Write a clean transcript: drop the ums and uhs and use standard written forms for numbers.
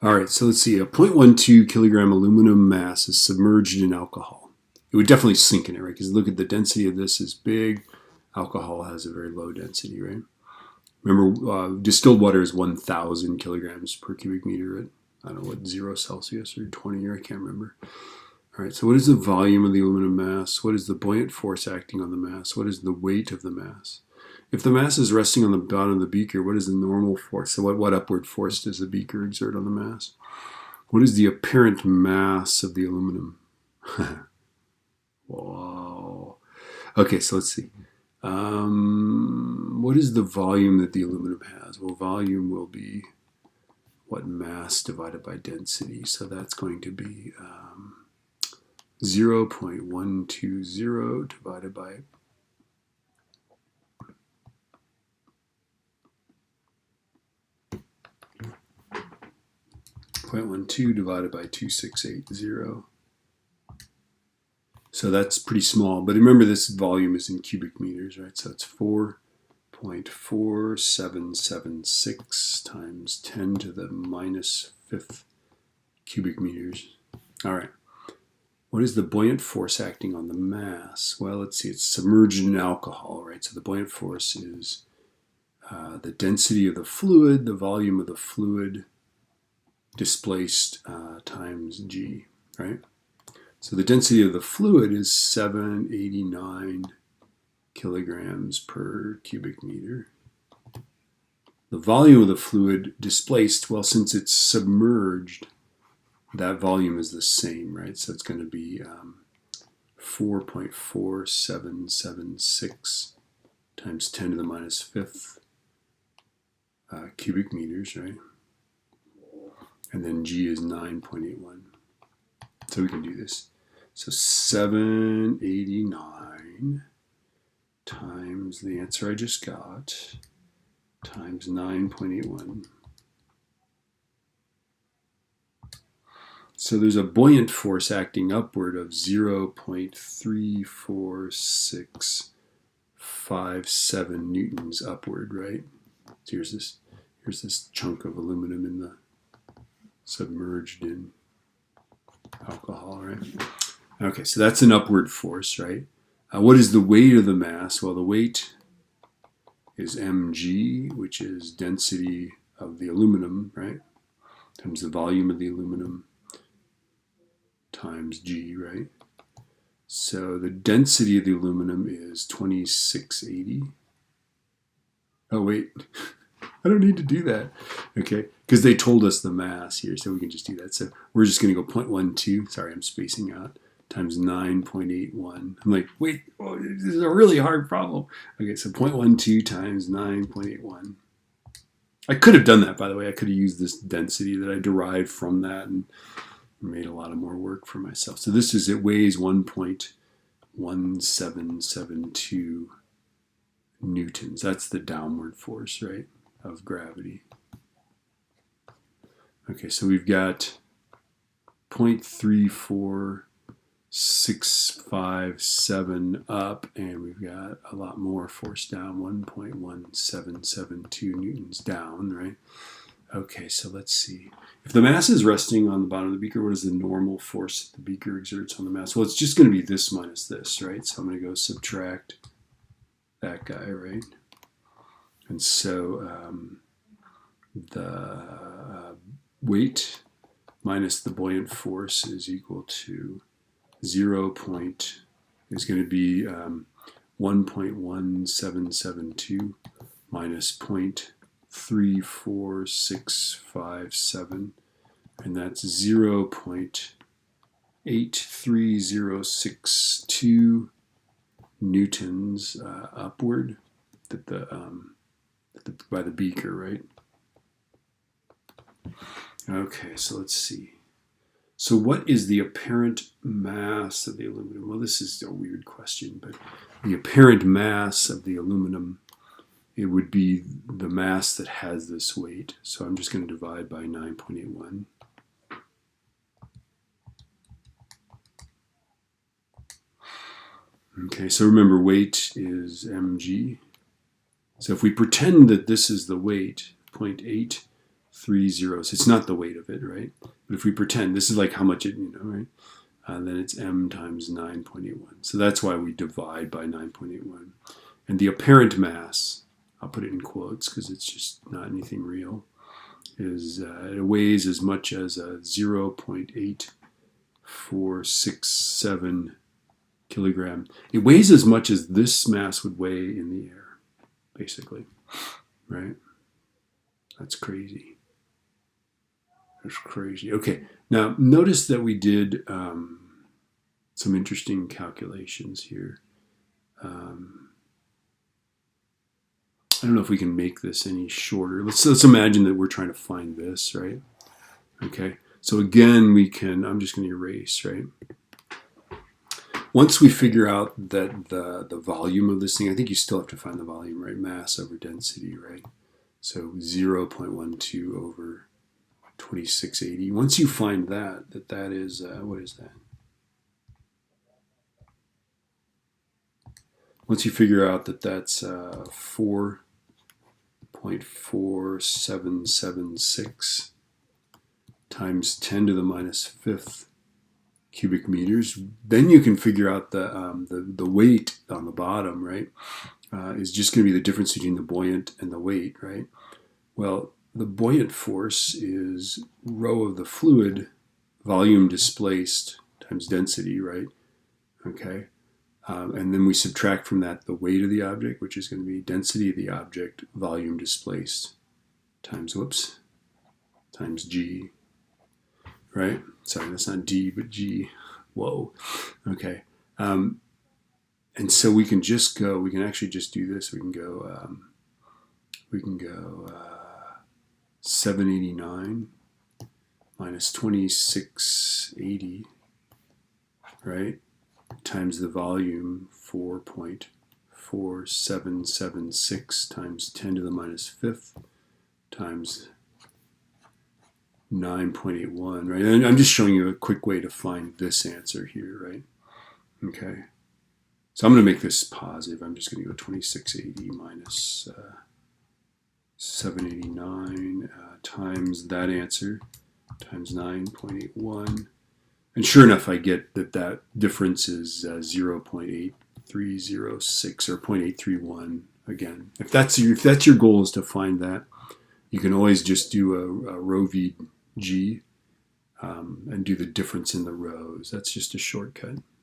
All right, so let's see. A 0.12 kilogram aluminum mass is submerged in alcohol. It would definitely sink in it, right? Because look at the density of this is big. Alcohol has a very low density, right? Remember, distilled water is 1,000 kilograms per cubic meter at, I don't know what, 0 Celsius or 20, or I can't remember. All right, so what is the volume of the aluminum mass? What is the buoyant force acting on the mass? What is the weight of the mass? If the mass is resting on the bottom of the beaker, what is the normal force? So what upward force does the beaker exert on the mass? What is the apparent mass of the aluminum? Wow. Okay, so let's see. What is the volume that the aluminum has? Well, volume will be what mass divided by density. So that's going to be 0.120 divided by 0.12 divided by 2680. So that's pretty small. But remember, this volume is in cubic meters, right? So it's 4.4776 times 10 to the minus fifth cubic meters. All right. What is the buoyant force acting on the mass? Well, let's see. It's submerged in alcohol, right? So the buoyant force is the density of the fluid, the volume of the fluid displaced times g, right? So the density of the fluid is 789 kilograms per cubic meter. The volume of the fluid displaced, well, since it's submerged, that volume is the same, right? So it's going to be 4.4776 times 10 to the minus fifth cubic meters, right? And then G is 9.81. So we can do this. So 789 times the answer I just got times 9.81. So there's a buoyant force acting upward of 0.34657 newtons upward, right? So here's this chunk of aluminum in the submerged in alcohol, right? Okay, so that's an upward force, right? What is the weight of the mass? Well, the weight is mg, which is density of the aluminum, right? Times the volume of the aluminum times g, right? So the density of the aluminum is 2680. Oh, wait. I don't need to do that. Okay, because they told us the mass here, so we can just do that. So we're just going to go 0.12. Sorry, I'm spacing out. Times 9.81. I'm like, wait, oh, this is a really hard problem. Okay, so 0.12 times 9.81. I could have done that, by the way. I could have used this density that I derived from that and made a lot of more work for myself. So this is, it weighs 1.1772 newtons. That's the downward force, right, of gravity. Okay, so we've got 0.34657 up, and we've got a lot more force down, 1.1772 newtons down, right? Okay, so let's see. If the mass is resting on the bottom of the beaker, what is the normal force that the beaker exerts on the mass? Well, it's just going to be this minus this, right? So I'm going to go subtract that guy, right? And so the weight minus the buoyant force is equal to 0. Is going to be 1.1772 minus 0.34657, and that's 0.83062 newtons upward by the beaker, right? Okay, so let's see. So what is the apparent mass of the aluminum? Well, this is a weird question, but the apparent mass of the aluminum, it would be the mass that has this weight. So I'm just going to divide by 9.81. Okay, so remember, weight is mg. So if we pretend that this is the weight, 0.8 0.830. It's not the weight of it, right? But if we pretend this is like how much it, right? Then it's m times 9.81. So that's why we divide by 9.81. And the apparent mass, I'll put it in quotes because it's just not anything real, is it weighs as much as 0.8467 kilogram. It weighs as much as this mass would weigh in the air, basically, right? That's crazy. That's crazy. Okay, now notice that we did some interesting calculations here. I don't know if we can make this any shorter. Let's imagine that we're trying to find this, right? Okay, so again, we can, I'm just going to erase, right? Once we figure out that the volume of this thing, I think you still have to find the volume, right? Mass over density, right? So 0.12 over 2680. Once you find that is, what is that? Once you figure out that that's 4.4776 times 10 to the minus fifth cubic meters, then you can figure out the weight on the bottom, right? Is just going to be the difference between the buoyant and the weight, right? Well, the buoyant force is rho of the fluid, volume displaced times density, right? Okay. And then we subtract from that the weight of the object, which is going to be density of the object, volume displaced, times, times g, right? Sorry, that's not d, but g. Whoa. Okay. And so we can just go, we can actually just do this. We can go 789 minus 2680, right? Times the volume, 4.4776 times 10 to the minus fifth times 9.81, right? And I'm just showing you a quick way to find this answer here, right? Okay. So I'm going to make this positive. I'm just going to go 2680 minus 789 times that answer times 9.81. And sure enough, I get that difference is 0.8306 or 0.831 again. If that's your goal is to find that, you can always just do a rho v g and do the difference in the rows. That's just a shortcut.